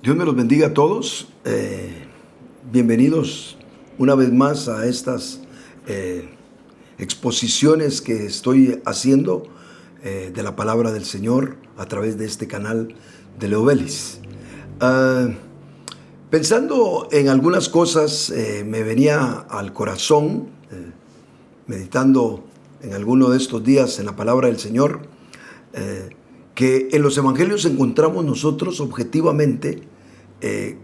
Dios me los bendiga a todos. Bienvenidos una vez más a estas exposiciones que estoy haciendo de la palabra del Señor a través de este canal de Leo Vélez. Pensando en algunas cosas, me venía al corazón, meditando en alguno de estos días en la palabra del Señor, que en los evangelios encontramos nosotros objetivamente que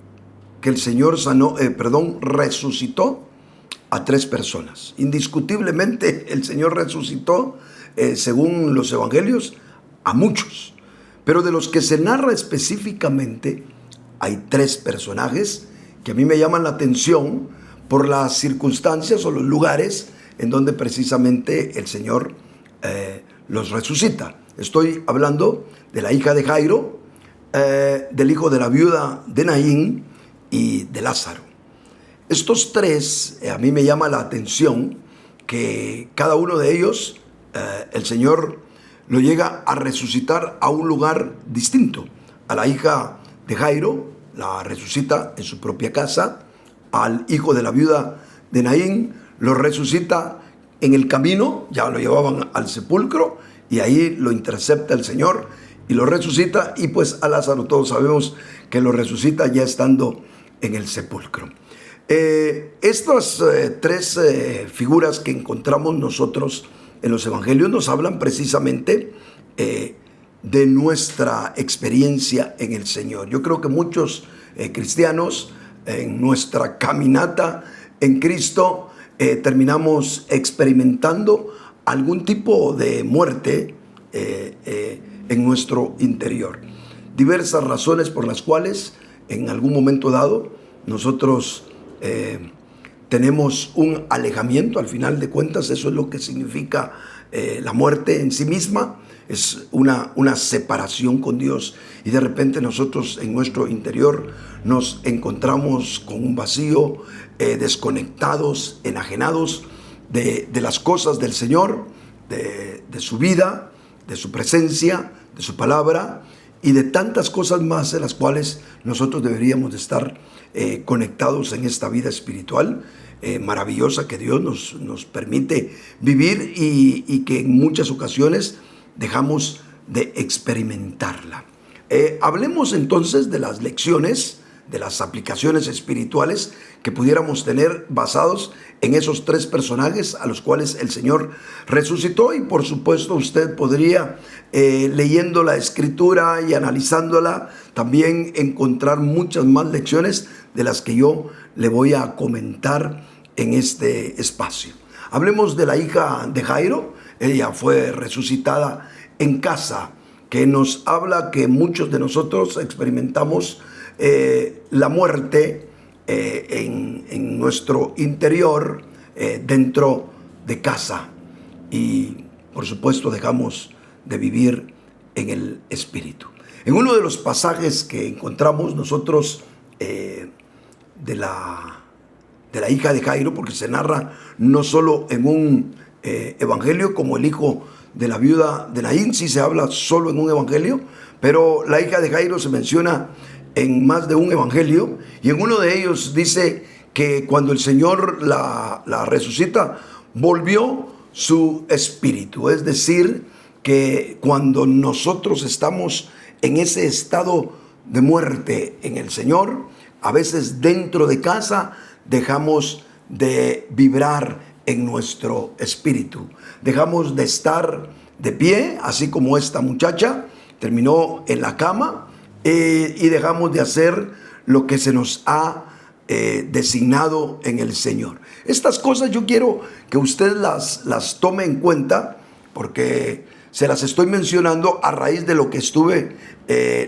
el Señor resucitó a 3 personas. Indiscutiblemente el Señor resucitó, según los evangelios, a muchos. Pero de los que se narra específicamente, hay 3 personajes que a mí me llaman la atención por las circunstancias o los lugares en donde precisamente el Señor los resucita. Estoy hablando de la hija de Jairo, del hijo de la viuda de Naín y de Lázaro. Estos 3 a mí me llama la atención que cada uno de ellos el Señor lo llega a resucitar a un lugar distinto. A la hija de Jairo la resucita en su propia casa. Al hijo de la viuda de Naín lo resucita en el camino, ya lo llevaban al sepulcro y ahí lo intercepta el Señor y lo resucita. Y pues a Lázaro todos sabemos que lo resucita ya estando en el sepulcro. Estas 3 figuras que encontramos nosotros en los evangelios nos hablan precisamente de nuestra experiencia en el Señor. Yo creo que muchos cristianos en nuestra caminata en Cristo terminamos experimentando algún tipo de muerte en nuestro interior. Diversas razones por las cuales en algún momento dado nosotros tenemos un alejamiento. Al final de cuentas, eso es lo que significa la muerte en sí misma. Es una separación con Dios, y de repente nosotros en nuestro interior nos encontramos con un vacío, desconectados, enajenados de las cosas del Señor, de su vida, de su presencia, de su palabra y de tantas cosas más en las cuales nosotros deberíamos de estar conectados en esta vida espiritual maravillosa que Dios nos permite vivir y que en muchas ocasiones dejamos de experimentarla. Hablemos entonces de las lecciones, de las aplicaciones espirituales que pudiéramos tener basados en esos 3 personajes a los cuales el Señor resucitó. Y por supuesto usted podría, leyendo la Escritura y analizándola, también encontrar muchas más lecciones de las que yo le voy a comentar en este espacio. Hablemos de la hija de Jairo. Ella fue resucitada en casa, que nos habla que muchos de nosotros experimentamos la muerte en nuestro interior, dentro de casa, y por supuesto dejamos de vivir en el Espíritu. En uno de los pasajes que encontramos nosotros de la hija de Jairo, porque se narra no solo en un evangelio como el hijo de la viuda de Naín, sí se habla solo en un evangelio, pero la hija de Jairo se menciona en más de un evangelio, y en uno de ellos dice que cuando el Señor la resucita, volvió su espíritu. Es decir, que cuando nosotros estamos en ese estado de muerte en el Señor, a veces dentro de casa dejamos de vibrar en nuestro espíritu, dejamos de estar de pie, así como esta muchacha terminó en la cama, y dejamos de hacer lo que se nos ha designado en el Señor. Estas cosas yo quiero que usted las tome en cuenta, porque se las estoy mencionando a raíz de lo que estuve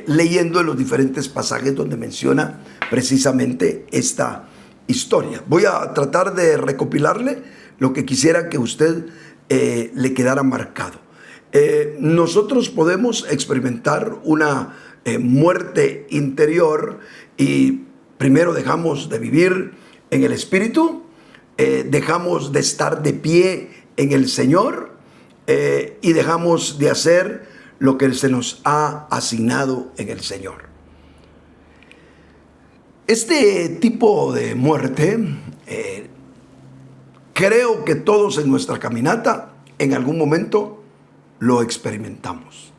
leyendo en los diferentes pasajes donde menciona precisamente esta historia. Voy a tratar de recopilarle lo que quisiera que usted le quedara marcado. Nosotros podemos experimentar una muerte interior, y primero dejamos de vivir en el Espíritu, dejamos de estar de pie en el Señor, y dejamos de hacer lo que se nos ha asignado en el Señor. Este tipo de muerte, creo que todos en nuestra caminata, en algún momento, lo experimentamos.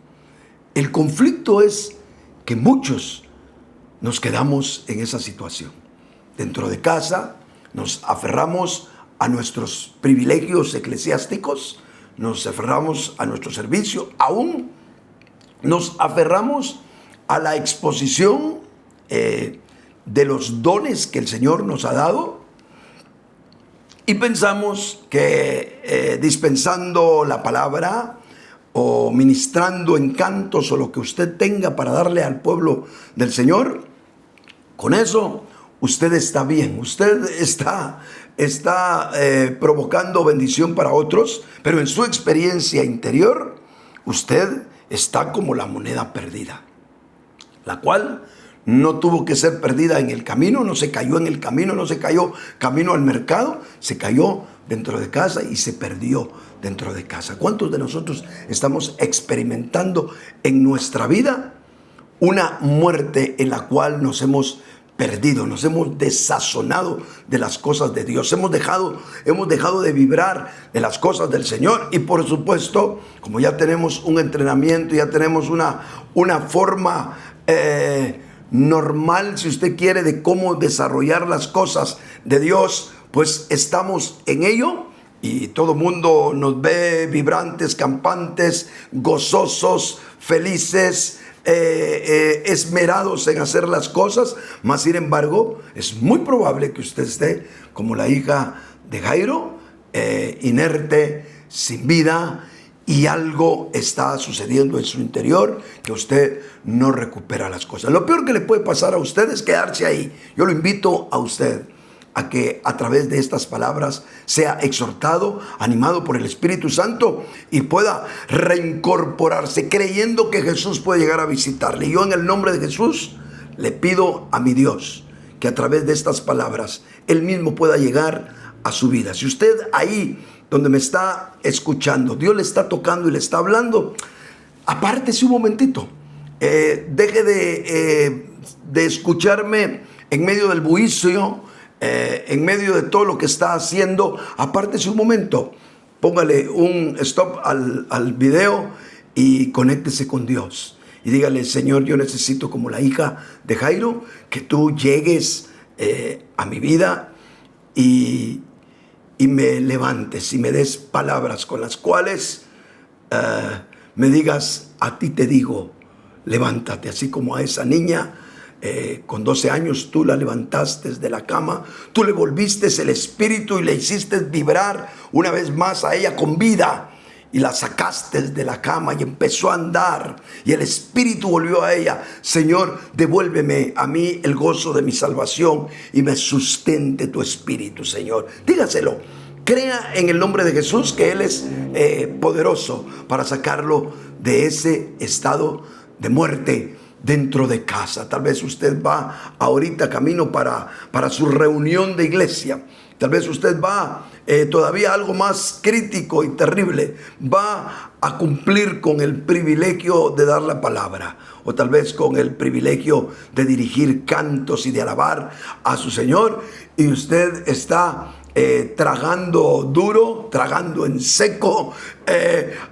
El conflicto es que muchos nos quedamos en esa situación. Dentro de casa nos aferramos a nuestros privilegios eclesiásticos, nos aferramos a nuestro servicio, aún nos aferramos a la exposición de los dones que el Señor nos ha dado, y pensamos que dispensando la palabra o ministrando encantos o lo que usted tenga para darle al pueblo del Señor, con eso usted está bien, usted está provocando bendición para otros, pero en su experiencia interior usted está como la moneda perdida, la cual no tuvo que ser perdida en el camino, no se cayó en el camino, no se cayó camino al mercado, se cayó dentro de casa y se perdió dentro de casa. ¿Cuántos de nosotros estamos experimentando en nuestra vida una muerte en la cual nos hemos perdido, nos hemos desazonado de las cosas de Dios, hemos dejado de vibrar de las cosas del Señor? Y por supuesto, como ya tenemos un entrenamiento, ya tenemos una forma normal, si usted quiere, de cómo desarrollar las cosas de Dios, pues estamos en ello y todo mundo nos ve vibrantes, campantes, gozosos, felices, esmerados en hacer las cosas. Mas sin embargo, es muy probable que usted esté como la hija de Jairo, inerte, sin vida, y algo está sucediendo en su interior que usted no recupera las cosas. Lo peor que le puede pasar a usted es quedarse ahí. Yo lo invito a usted a que a través de estas palabras sea exhortado, animado por el Espíritu Santo y pueda reincorporarse creyendo que Jesús puede llegar a visitarle. Y yo, en el nombre de Jesús, le pido a mi Dios que a través de estas palabras Él mismo pueda llegar a su vida. Si usted ahí donde me está escuchando, Dios le está tocando y le está hablando, apártese un momentito, deje de escucharme en medio del bullicio, en medio de todo lo que está haciendo. Apártese un momento, póngale un stop al video y conéctese con Dios y dígale: Señor, yo necesito, como la hija de Jairo, que tú llegues a mi vida y me levantes y me des palabras con las cuales me digas: a ti te digo, levántate. Así como a esa niña con 12 años tú la levantaste de la cama, tú le volviste el espíritu y le hiciste vibrar una vez más a ella con vida, y la sacaste de la cama y empezó a andar y el espíritu volvió a ella. Señor, devuélveme a mí el gozo de mi salvación y me sustente tu espíritu, Señor. Dígaselo. Crea en el nombre de Jesús que Él es poderoso para sacarlo de ese estado de muerte dentro de casa. Tal vez usted va ahorita camino para su reunión de iglesia. Tal vez usted va todavía algo más crítico y terrible. Va a cumplir con el privilegio de dar la palabra, o tal vez con el privilegio de dirigir cantos y de alabar a su Señor, y usted está tragando duro, tragando en seco,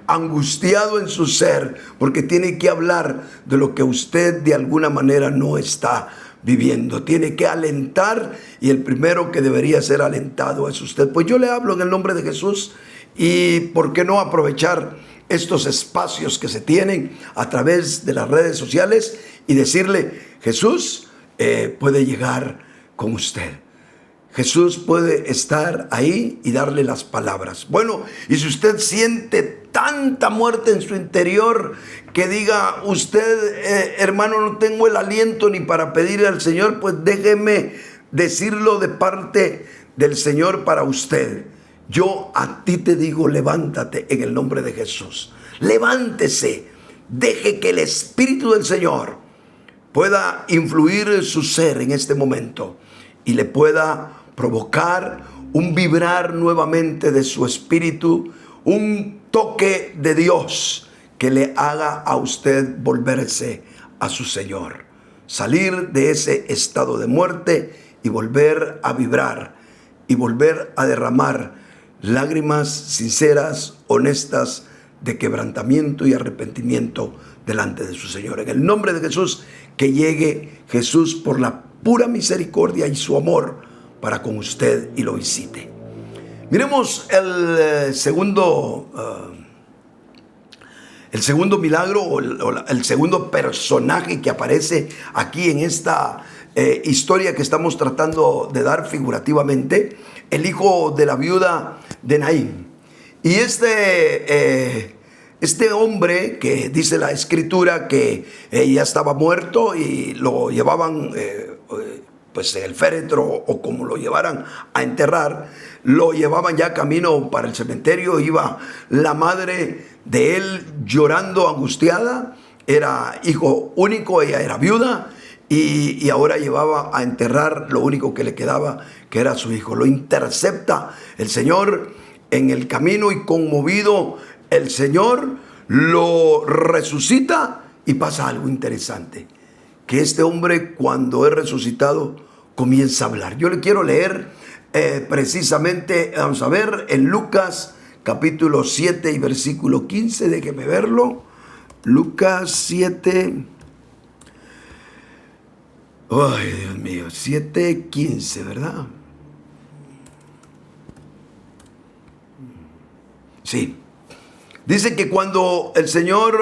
angustiado en su ser, porque tiene que hablar de lo que usted de alguna manera no está viviendo. Tiene que alentar, y el primero que debería ser alentado es usted. Pues yo le hablo en el nombre de Jesús, y por qué no aprovechar estos espacios que se tienen a través de las redes sociales y decirle: Jesús puede llegar con usted. Jesús puede estar ahí y darle las palabras. Bueno, y si usted siente tanta muerte en su interior que diga usted: hermano, no tengo el aliento ni para pedirle al Señor, pues déjeme decirlo de parte del Señor para usted. Yo a ti te digo: levántate en el nombre de Jesús. Levántese, deje que el Espíritu del Señor pueda influir en su ser en este momento y le pueda provocar un vibrar nuevamente de su espíritu, un toque de Dios que le haga a usted volverse a su Señor. salir de ese estado de muerte y volver a vibrar y volver a derramar lágrimas sinceras, honestas, de quebrantamiento y arrepentimiento delante de su Señor. En el nombre de Jesús, que llegue Jesús por la pura misericordia y su amor para con usted y lo visite. Miremos el segundo milagro o el segundo personaje que aparece aquí en esta historia que estamos tratando de dar figurativamente, el hijo de la viuda de Naín. Y este hombre, que dice la escritura que ya estaba muerto y lo llevaban pues el féretro o como lo llevaran a enterrar, lo llevaban ya camino para el cementerio. Iba la madre de él llorando, angustiada. Era hijo único, ella era viuda, y ahora llevaba a enterrar lo único que le quedaba, que era su hijo. Lo intercepta el Señor en el camino y conmovido el Señor lo resucita, y pasa algo interesante, que este hombre, cuando es resucitado, comienza a hablar. Yo le quiero leer precisamente, vamos a ver, en Lucas capítulo 7 y versículo 15, déjeme verlo. Lucas 7, ay Dios mío, 7:15, ¿verdad? Sí. Dice que cuando el Señor,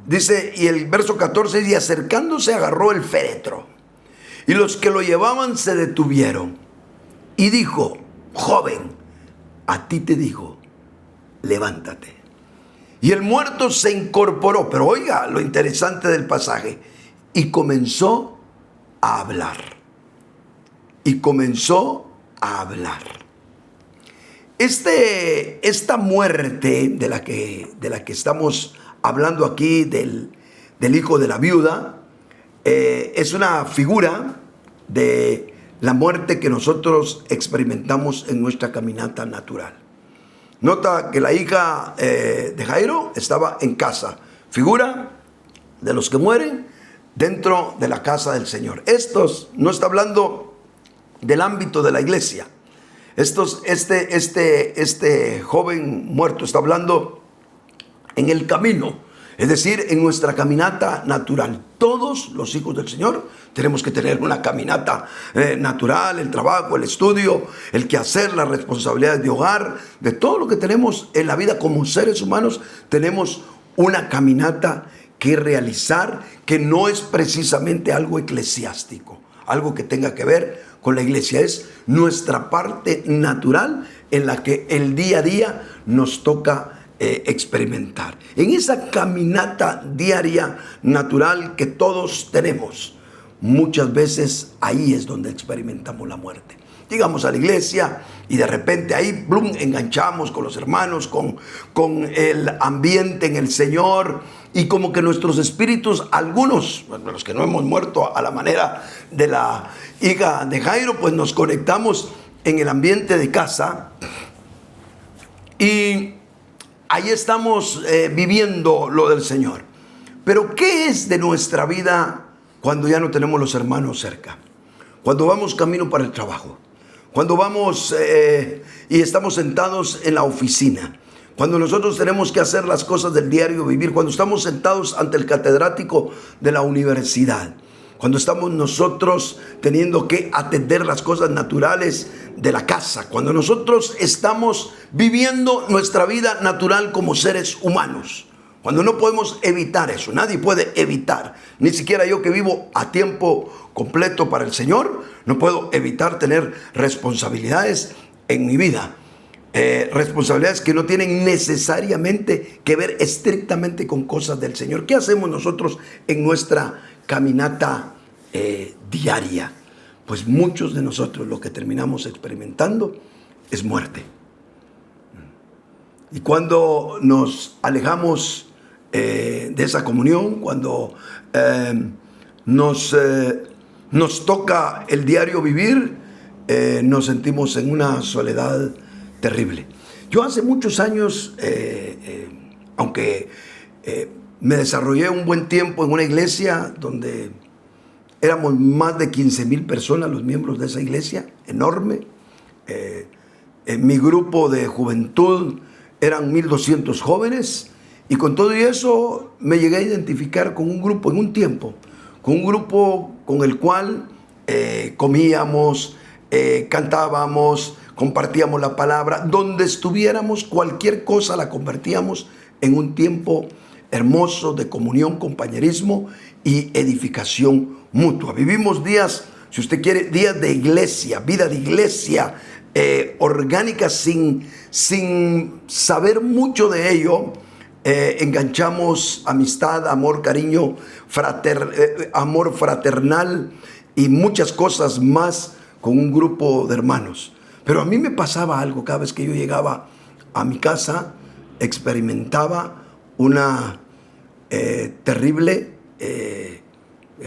dice, y el verso 14, y acercándose agarró el féretro, y los que lo llevaban se detuvieron, y dijo: joven, a ti te digo, levántate. Y el muerto se incorporó, pero oiga lo interesante del pasaje, y comenzó a hablar. Y comenzó a hablar. Esta muerte de la que estamos hablando aquí, del hijo de la viuda, es una figura de la muerte que nosotros experimentamos en nuestra caminata natural. Nota que la hija de Jairo estaba en casa, figura de los que mueren dentro de la casa del Señor. Estos no está hablando del ámbito de la iglesia. Este joven muerto está hablando en el camino, es decir, en nuestra caminata natural. Todos los hijos del Señor tenemos que tener una caminata natural, el trabajo, el estudio, el quehacer, las responsabilidades de hogar, de todo lo que tenemos en la vida como seres humanos. Tenemos una caminata que realizar, que no es precisamente algo eclesiástico, algo que tenga que ver con la iglesia. Es nuestra parte natural en la que el día a día nos toca experimentar. En esa caminata diaria natural que todos tenemos, muchas veces ahí es donde experimentamos la muerte. Llegamos a la iglesia y de repente ahí enganchamos con los hermanos, con el ambiente en el Señor, y como que nuestros espíritus, algunos, los que no hemos muerto a la manera de la hija de Jairo, pues nos conectamos en el ambiente de casa y ahí estamos viviendo lo del Señor. Pero ¿qué es de nuestra vida cuando ya no tenemos los hermanos cerca? Cuando vamos camino para el trabajo, cuando vamos y estamos sentados en la oficina, cuando nosotros tenemos que hacer las cosas del diario vivir, cuando estamos sentados ante el catedrático de la universidad, cuando estamos nosotros teniendo que atender las cosas naturales de la casa, cuando nosotros estamos viviendo nuestra vida natural como seres humanos, cuando no podemos evitar eso. Nadie puede evitar, ni siquiera yo que vivo a tiempo completo para el Señor, no puedo evitar tener responsabilidades en mi vida. Responsabilidades que no tienen necesariamente que ver estrictamente con cosas del Señor. ¿Qué hacemos nosotros en nuestra caminata diaria? Pues muchos de nosotros lo que terminamos experimentando es muerte. Y cuando nos alejamos de esa comunión, cuando nos toca el diario vivir, nos sentimos en una soledad terrible. Yo hace muchos años, aunque Me desarrollé un buen tiempo en una iglesia donde éramos más de 15,000 personas los miembros de esa iglesia, enorme. En mi grupo de juventud eran 1,200 jóvenes, y con todo y eso me llegué a identificar con un grupo en un tiempo, con un grupo con el cual comíamos, cantábamos, compartíamos la palabra, donde estuviéramos, cualquier cosa la convertíamos en un tiempo hermoso de comunión, compañerismo y edificación mutua. Vivimos días, si usted quiere, días de iglesia, vida de iglesia, orgánica, sin saber mucho de ello. Enganchamos amistad, amor, cariño, amor fraternal y muchas cosas más con un grupo de hermanos. Pero a mí me pasaba algo cada vez que yo llegaba a mi casa, experimentaba una terrible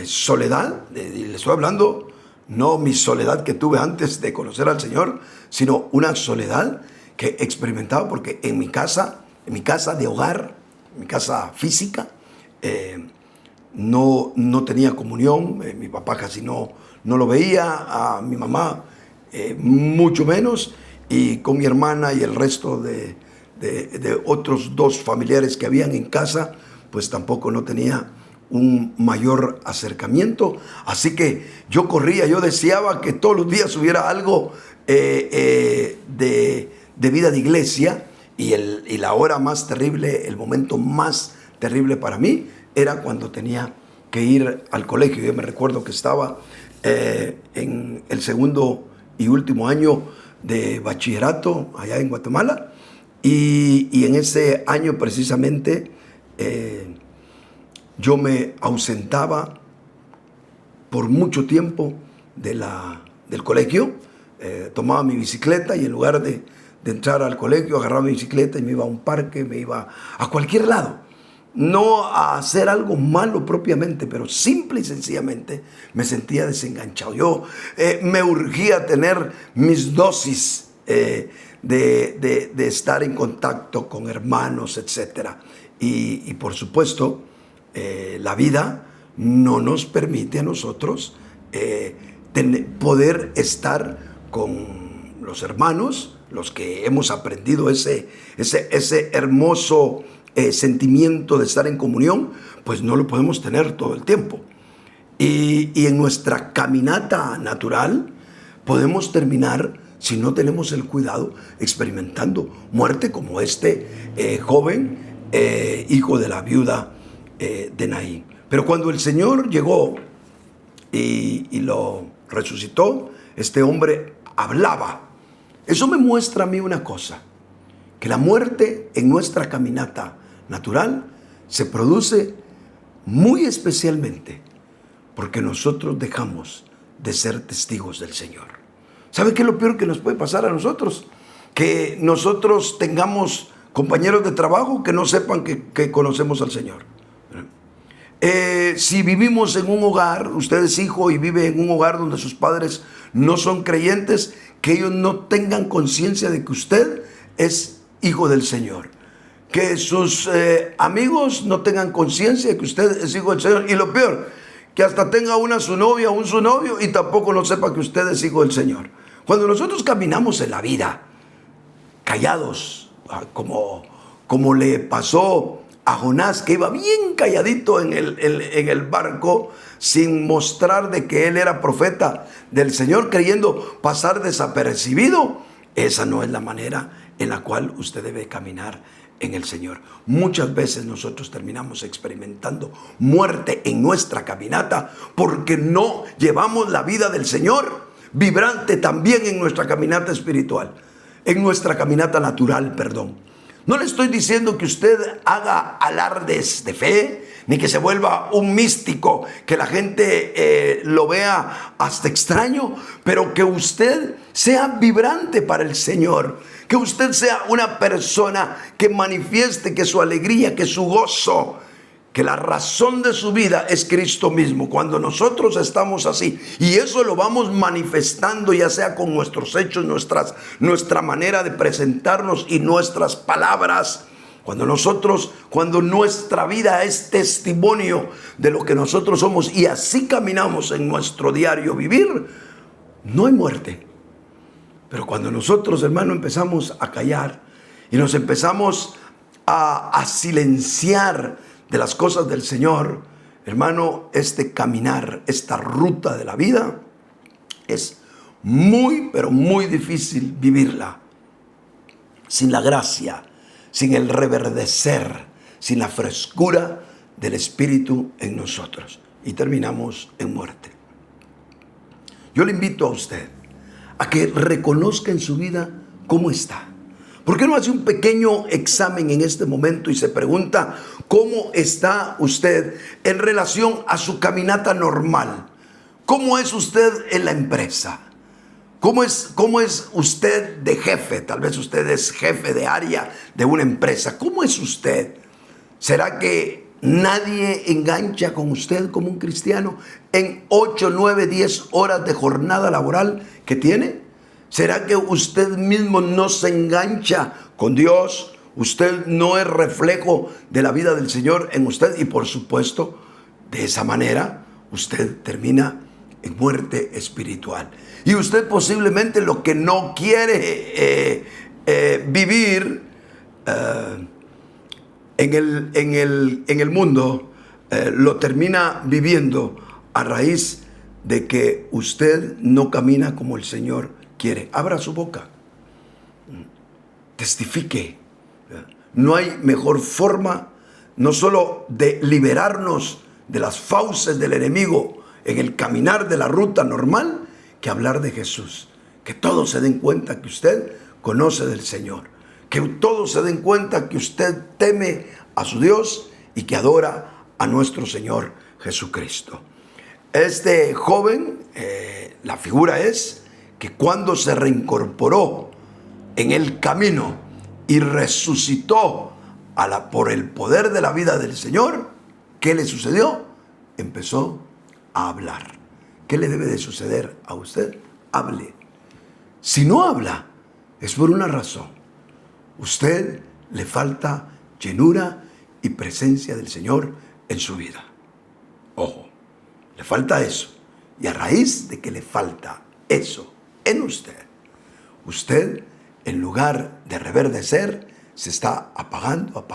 soledad. Le estoy hablando, no mi soledad que tuve antes de conocer al Señor, sino una soledad que experimentaba, porque en mi casa de hogar, mi casa física, no tenía comunión. Mi papá casi no lo veía, a mi mamá mucho menos, y con mi hermana y el resto de otros 2 familiares que habían en casa, pues tampoco no tenía un mayor acercamiento. Así que yo corría, yo deseaba que todos los días hubiera algo de vida de iglesia. Y la hora más terrible, el momento más terrible para mí, era cuando tenía que ir al colegio. Yo me recuerdo que estaba en el segundo y último año de bachillerato allá en Guatemala, y en ese año precisamente yo me ausentaba por mucho tiempo del colegio. Tomaba mi bicicleta y en lugar de entrar al colegio, agarraba mi bicicleta y me iba a un parque, me iba a cualquier lado. No a hacer algo malo propiamente, pero simple y sencillamente me sentía desenganchado. Yo me urgía tener mis dosis de estar en contacto con hermanos, etc. Y por supuesto, la vida no nos permite a nosotros poder estar con los hermanos, los que hemos aprendido ese hermoso sentimiento de estar en comunión, pues no lo podemos tener todo el tiempo. Y en nuestra caminata natural podemos terminar, si no tenemos el cuidado, experimentando muerte, como este joven hijo de la viuda de Naín. Pero cuando el Señor llegó y lo resucitó, este hombre hablaba. Eso me muestra a mí una cosa, que la muerte en nuestra caminata natural se produce muy especialmente porque nosotros dejamos de ser testigos del Señor. ¿Sabe qué es lo peor que nos puede pasar a nosotros? Que nosotros tengamos compañeros de trabajo que no sepan que conocemos al Señor. Si vivimos en un hogar, usted es hijo y vive en un hogar donde sus padres no son creyentes, que ellos no tengan conciencia de que usted es hijo del Señor. Que sus amigos no tengan conciencia de que usted es hijo del Señor. Y lo peor, que hasta tenga su novia o su novio y tampoco no sepa que usted es hijo del Señor. Cuando nosotros caminamos en la vida callados, como le pasó a Jonás, que iba bien calladito en el barco, sin mostrar de que él era profeta del Señor, creyendo pasar desapercibido, esa no es la manera en la cual usted debe caminar en el Señor. Muchas veces nosotros terminamos experimentando muerte en nuestra caminata porque no llevamos la vida del Señor vibrante también en nuestra caminata espiritual, en nuestra caminata natural, perdón. No le estoy diciendo que usted haga alardes de fe, ni que se vuelva un místico, que la gente lo vea hasta extraño, pero que usted sea vibrante para el Señor, que usted sea una persona que manifieste que su alegría, que su gozo, que la razón de su vida es Cristo mismo. Cuando nosotros estamos así, y eso lo vamos manifestando, ya sea con nuestros hechos, nuestra manera de presentarnos y nuestras palabras, Cuando nuestra vida es testimonio de lo que nosotros somos y así caminamos en nuestro diario vivir, no hay muerte. Pero cuando nosotros, hermano, empezamos a callar y nos empezamos a silenciar de las cosas del Señor, hermano, este caminar, esta ruta de la vida, es muy, pero muy difícil vivirla sin la gracia, sin el reverdecer, sin la frescura del Espíritu en nosotros. Y terminamos en muerte. Yo le invito a usted a que reconozca en su vida cómo está. ¿Por qué no hace un pequeño examen en este momento y se pregunta cómo está usted en relación a su caminata normal? ¿Cómo es usted en la empresa? ¿Cómo es usted de jefe? Tal vez usted es jefe de área de una empresa. ¿Cómo es usted? ¿Será que nadie engancha con usted como un cristiano en 8, 9, 10 horas de jornada laboral que tiene? ¿Será que usted mismo no se engancha con Dios? Usted no es reflejo de la vida del Señor en usted y por supuesto, de esa manera usted termina en muerte espiritual. Y usted posiblemente lo que no quiere vivir en el mundo, lo termina viviendo a raíz de que usted no camina como el Señor quiere. Abra su boca, testifique. No hay mejor forma, no solo de liberarnos de las fauces del enemigo en el caminar de la ruta normal, que hablar de Jesús. Que todos se den cuenta que usted conoce del Señor. Que todos se den cuenta que usted teme a su Dios y que adora a nuestro Señor Jesucristo. Este joven, la figura es que cuando se reincorporó en el camino y resucitó por el poder de la vida del Señor, ¿qué le sucedió? Empezó a hablar. ¿Qué le debe de suceder a usted? Hable. Si no habla, es por una razón. Usted le falta llenura y presencia del Señor en su vida. Ojo, le falta eso. Y a raíz de que le falta eso en usted, en lugar de reverdecer, se está apagando,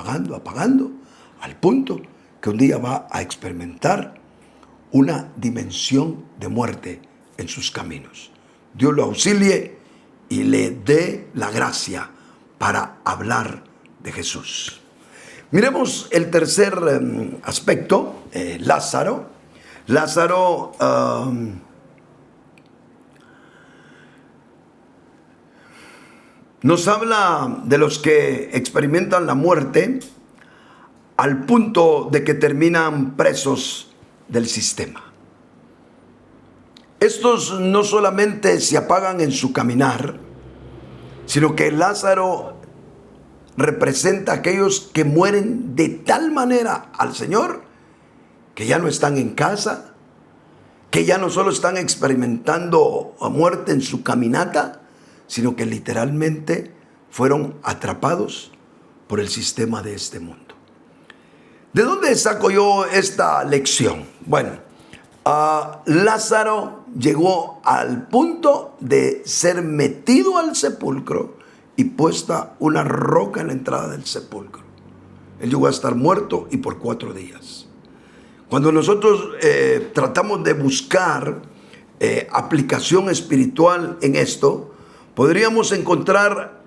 al punto que un día va a experimentar una dimensión de muerte en sus caminos. Dios lo auxilie y le dé la gracia para hablar de Jesús. Miremos el tercer aspecto, Lázaro. Lázaro nos habla de los que experimentan la muerte al punto de que terminan presos del sistema. Estos no solamente se apagan en su caminar, sino que Lázaro representa a aquellos que mueren de tal manera al Señor que ya no están en casa, que ya no solo están experimentando muerte en su caminata, sino que literalmente fueron atrapados por el sistema de este mundo. ¿De dónde saco yo esta lección? Bueno, Lázaro llegó al punto de ser metido al sepulcro y puesta una roca en la entrada del sepulcro. Él llegó a estar muerto y por 4 días. Cuando nosotros tratamos de buscar aplicación espiritual en esto, podríamos encontrar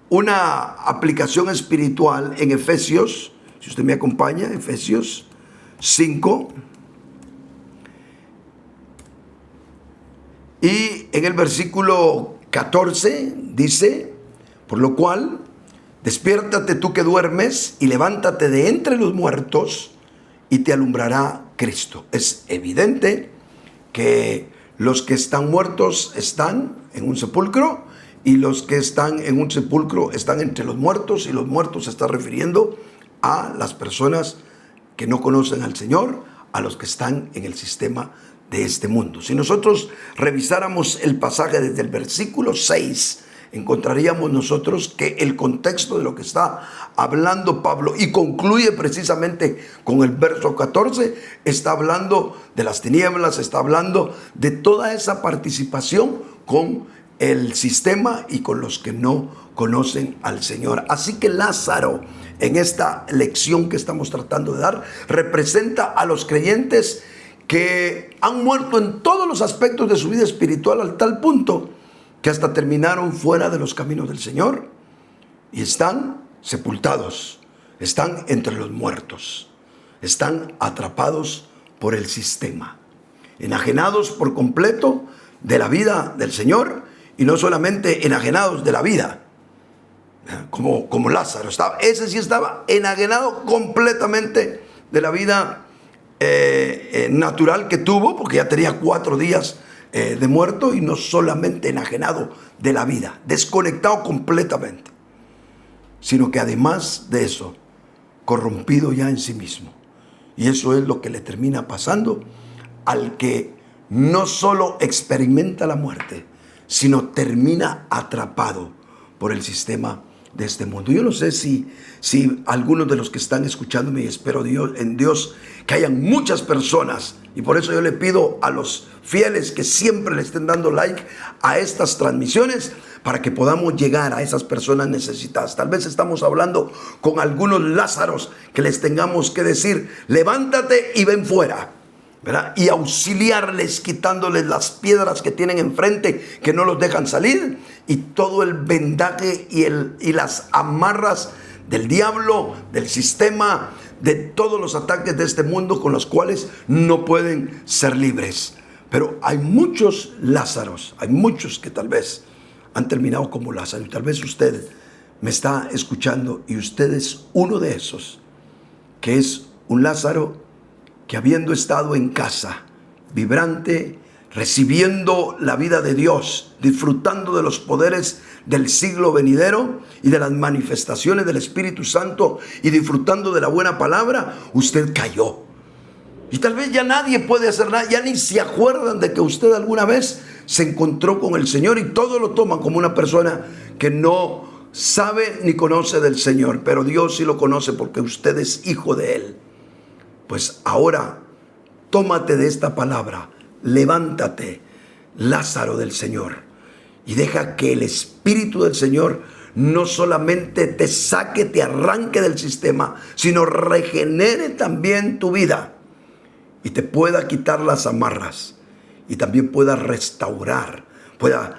una aplicación espiritual en Efesios. Si usted me acompaña, Efesios 5. Y en el versículo 14 dice: por lo cual, despiértate tú que duermes y levántate de entre los muertos y te alumbrará Cristo. Es evidente que los que están muertos están en un sepulcro y los que están en un sepulcro están entre los muertos, y los muertos se está refiriendo a las personas que no conocen al Señor, a los que están en el sistema de este mundo. Si nosotros revisáramos el pasaje desde el versículo 6 encontraríamos nosotros que el contexto de lo que está hablando Pablo, y concluye precisamente con el verso 14, está hablando de las tinieblas, está hablando de toda esa participación con el sistema y con los que no conocen al Señor. Así que Lázaro, en esta lección que estamos tratando de dar, representa a los creyentes que han muerto en todos los aspectos de su vida espiritual, al tal punto que hasta terminaron fuera de los caminos del Señor y están sepultados, están entre los muertos, están atrapados por el sistema, enajenados por completo de la vida del Señor, y no solamente enajenados de la vida, como Lázaro. Ese sí estaba enajenado completamente de la vida natural que tuvo, porque ya tenía 4 días de muerto, y no solamente enajenado de la vida, desconectado completamente, sino que además de eso, corrompido ya en sí mismo. Y eso es lo que le termina pasando al que no solo experimenta la muerte, sino termina atrapado por el sistema de este mundo. Yo no sé si algunos de los que están escuchándome, y espero en Dios que hayan muchas personas, y por eso yo le pido a los fieles que siempre le estén dando like a estas transmisiones, para que podamos llegar a esas personas necesitadas. Tal vez estamos hablando con algunos Lázaros que les tengamos que decir: levántate y ven fuera, ¿verdad? Y auxiliarles, quitándoles las piedras que tienen enfrente que no los dejan salir, y todo el vendaje y las amarras del diablo, del sistema, de todos los ataques de este mundo con los cuales no pueden ser libres. Pero hay muchos Lázaros, hay muchos que tal vez han terminado como Lázaro, y tal vez usted me está escuchando y usted es uno de esos, que es un Lázaro que, habiendo estado en casa, vibrante, recibiendo la vida de Dios, disfrutando de los poderes del siglo venidero y de las manifestaciones del Espíritu Santo, y disfrutando de la buena palabra, usted cayó. Y tal vez ya nadie puede hacer nada, ya ni se acuerdan de que usted alguna vez se encontró con el Señor, y todo lo toman como una persona que no sabe ni conoce del Señor, pero Dios sí lo conoce porque usted es hijo de Él. Pues ahora, tómate de esta palabra, levántate, Lázaro del Señor, y deja que el Espíritu del Señor no solamente te saque, te arranque del sistema, sino regenere también tu vida, y te pueda quitar las amarras, y también pueda restaurar, pueda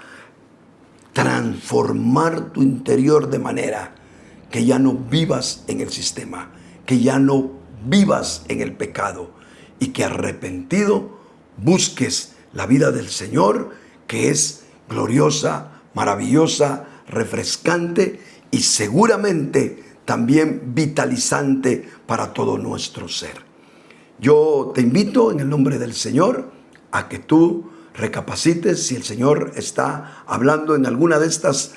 transformar tu interior de manera que ya no vivas en el sistema, que ya no vivas en el pecado, y que arrepentido busques la vida del Señor, que es gloriosa, maravillosa, refrescante y seguramente también vitalizante para todo nuestro ser. Yo te invito en el nombre del Señor a que tú recapacites si el Señor está hablando en alguna de estas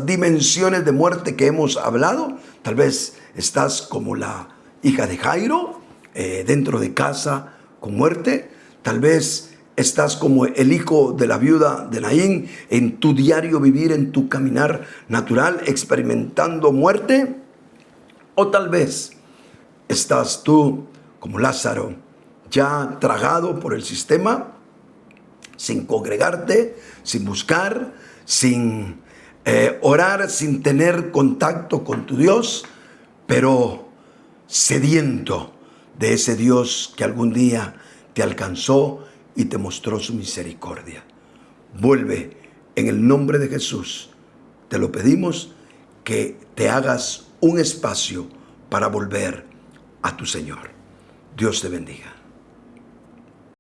dimensiones de muerte que hemos hablado. Tal vez estás como la hija de Jairo, dentro de casa con muerte. Tal vez estás como el hijo de la viuda de Naín, en tu diario vivir, en tu caminar natural, experimentando muerte. O tal vez estás tú como Lázaro, ya tragado por el sistema, sin congregarte, sin buscar, sin orar, sin tener contacto con tu Dios, pero sediento de ese Dios que algún día te alcanzó y te mostró su misericordia. Vuelve en el nombre de Jesús. Te lo pedimos, que te hagas un espacio para volver a tu Señor. Dios te bendiga.